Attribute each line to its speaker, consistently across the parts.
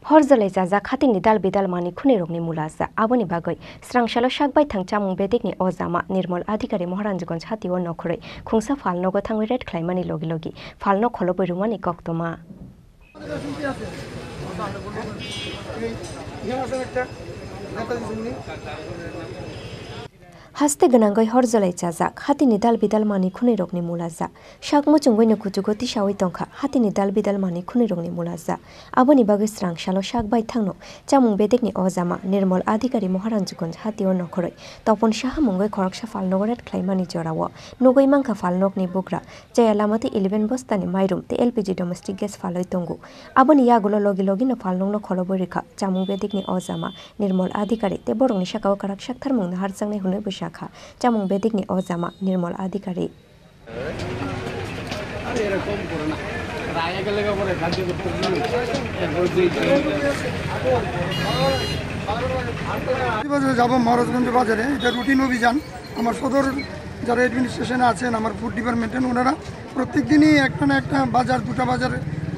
Speaker 1: हरजलै जाजा खातिनि दाल बेदाल मानि खुनि रगनि मुलाजा आबोनि बागै स्रांशालो शाकबाय थां चामुं बेदेखनि अजामा निर्मल अधिकारी महाराजगंज हातिओ नखरै खुंसा फालनगो थांवै रेड ख्लाइमानि लगी लगी फालनो खलो बैरुमानि कक्तमा हास्ते गनांगै हरजलै जाजाक हातिनि दाल बिदाल मानि खुनि रगनि मुलाजा शाक मुचुंगैनो कुचुगो तिसावै तंखा हातिनि दाल बिदाल मानि खुनि रगनि मुलाजा आबोनि बागै स्रांशालो शाकबाय थांनो चामुं बेदेखनि अजामा निर्मल अधिकारी महाराजगंज हातिओ नखरै तपन शाह मुंगै खरकशा फालनगो रेड ख्लाइमानि जरावो नुगै मांखा फालनगनि बुग्रा जाया लामाति 11 बस्तानि माइरुम ते एलपीजी डोमेस्टिक गेस फालै तंगु आबोनि यागुलो लगी लगिनो फालनगनो खलो बैरिखा चामुं बेदेखनि अजामा निर्मल अधिकारी ते बरंनि शाकाव काराक शाकथार मुंनो हारजांनाय हुनो शाखा चामुं बेदेखनि अजामा निर्मल अधिकारी
Speaker 2: যাব মহারাজগঞ্জ বাজারে এটা রুটিন অভিযান আমার সদর যারা অ্যাডমিনিস্ট্রেশনে আছেন আমার ফুড ডিপার্টমেন্টের ওনারা প্রত্যেক দিনই একটা না একটা বাজার দুটা বাজার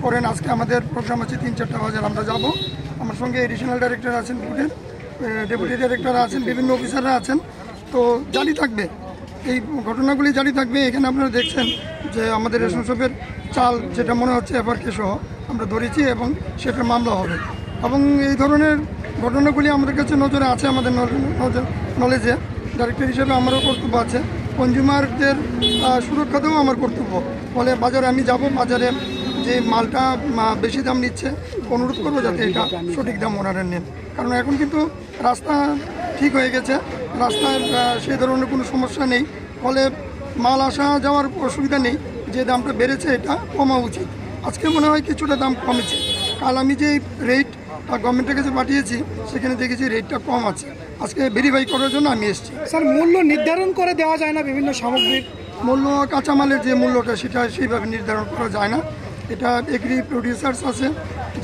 Speaker 2: করেন। আজকে আমাদের প্রোগ্রাম আছে 3-4টা বাজার আমরা যাব। আমার সঙ্গে এডিশনাল ডাইরেক্টর আছেন ফুডের, ডেপুটি ডাইরেক্টর আছেন, বিভিন্ন অফিসাররা আছেন। তো জারি থাকবে, এই ঘটনাগুলি জারি থাকবে। এখানে আপনারা দেখছেন যে আমাদের রেশন শপের চাল যেটা মনে হচ্ছে এফআরকে সহ আমরা ধরেছি এবং সেটার মামলা হবে এবং এই ধরনের ঘটনাগুলি আমাদের কাছে নজরে আছে, আমাদের নলেজে। ডাইরেক্টর হিসেবে আমারও কর্তব্য আছে, কনজিউমারদের সুরক্ষাতেও আমার কর্তব্য। ফলে বাজারে আমি যাব, বাজারে যে মালটা বেশি দাম নিচ্ছে অনুরোধ করবো যাতে এটা সঠিক দাম ওনারা নেন। কারণ এখন কিন্তু রাস্তা ঠিক হয়ে গেছে, রাস্তার সেই ধরনের কোনো সমস্যা নেই, ফলে মাল আসা যাওয়ার অসুবিধা নেই। যে দামটা বেড়েছে এটা কমা উচিত। আজকে মনে হয় কিছুটা দাম কমেছে। কাল আমি যে রেট গভর্নমেন্টের কাছে পাঠিয়েছি সেখানে দেখেছি রেটটা কম আছে। আজকে ভেরিফাই করার জন্য আমি এসেছি।
Speaker 3: স্যার, মূল্য নির্ধারণ করে দেওয়া যায় না? বিভিন্ন সামগ্রীর
Speaker 2: মূল্য, কাঁচামালের যে মূল্যটা সেটা সেইভাবে নির্ধারণ করা যায় না। এটা এগ্রি প্রডিউসার্স আছে,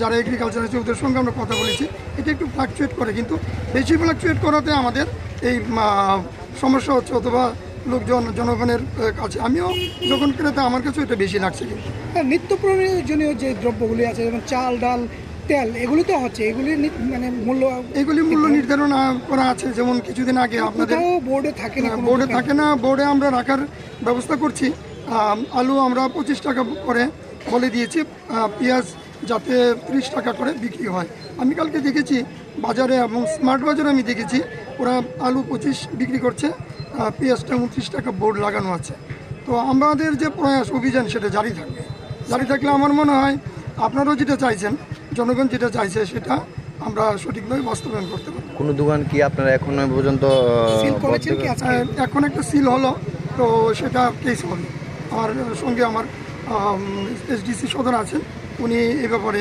Speaker 2: যারা এগ্রিকালচার আছে ওদের সঙ্গে আমরা কথা বলেছি। এটা একটু ফ্লাকচুয়েট করে, কিন্তু বেশি ফ্লাকচুয়েট করাতে আমাদের এই সমস্যা হচ্ছে, অথবা জনগণের কাছে আমিও যখন ক্রেতা আমার কাছে এটা বেশি লাগছে। কিন্তু
Speaker 3: নিত্য প্রয়োজনীয় যে দ্রব্যগুলি আছে যেমন চাল, ডাল, তেল, এগুলি তো হচ্ছে, এগুলি মানে মূল্য
Speaker 2: নির্ধারণ করা আছে। যেমন কিছুদিন আগে আপনাদের
Speaker 3: বোর্ডে থাকে
Speaker 2: না, বোর্ডে আমরা রাখার ব্যবস্থা করছি। আলু আমরা 25 টাকা করে বলে দিয়েছি, পেঁয়াজ যাতে 30 টাকা করে বিক্রি হয়। আমি কালকে দেখেছি বাজারে এবং স্মার্ট বাজারে আমি দেখেছি ওরা আলু 25 বিক্রি করছে, পেঁয়াজটা 29 টাকা বোর্ড লাগানো আছে। তো আমাদের যে প্রয়াস অভিযান সেটা জারি থাকবে। জারি থাকলে আমার মনে হয় আপনারাও যেটা চাইছেন, জনগণ যেটা চাইছে সেটা আমরা সঠিকভাবে বাস্তবায়ন করতে পারব।
Speaker 4: কোনো দোকান কি আপনারা এখনো পর্যন্ত
Speaker 2: এখন একটা সিল হলো, তো সেটা কেস হবে। আমার সঙ্গে আমার এসডিসি সদর আছেন, উনি এ ব্যাপারে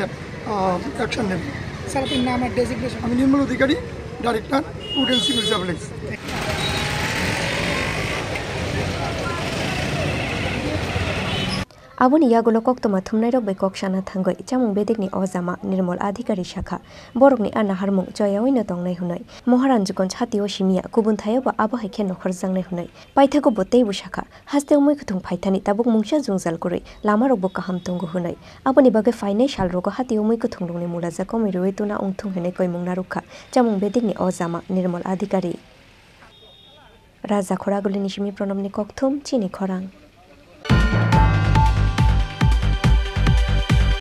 Speaker 2: অ্যাকশন নেবেন।
Speaker 3: স্যার, আপনার নাম আর ডেজিগনেশন?
Speaker 2: আমি Nirmal Adhikari, director food and civil supplies.
Speaker 1: आबोनि यागुलो कक्तमा थुमनाय रगबै कक्साना थांगै चामुं बेदेखनि अजामा निर्मल अधिकारी शाखा बरकनि आना हारमुं जयावैनो तंनाय हुनाय महाराजगंज हातिओ सिमिया गुबुन थायावबा आबहाय खे नखर जांनाय हुनाय पाइथागो बतैबो शाखा हास्तेव मैखुथुं फाइथानि ताबुक मुंसा जुंजाल करै लामा रगबो काहाम तंगु हुनाय आबोनि बागै फाइनाय साल रगो हातिओ मैखुथुं रंनि मुलाजा कमिरुइ तुना उंथुं हेने कयमुंना रुखा चामुं बेदेखनि अजामा निर्मल अधिकारी राजा खरागुलिनि सिमि प्रणबनि कक्थुम चिनि खरां।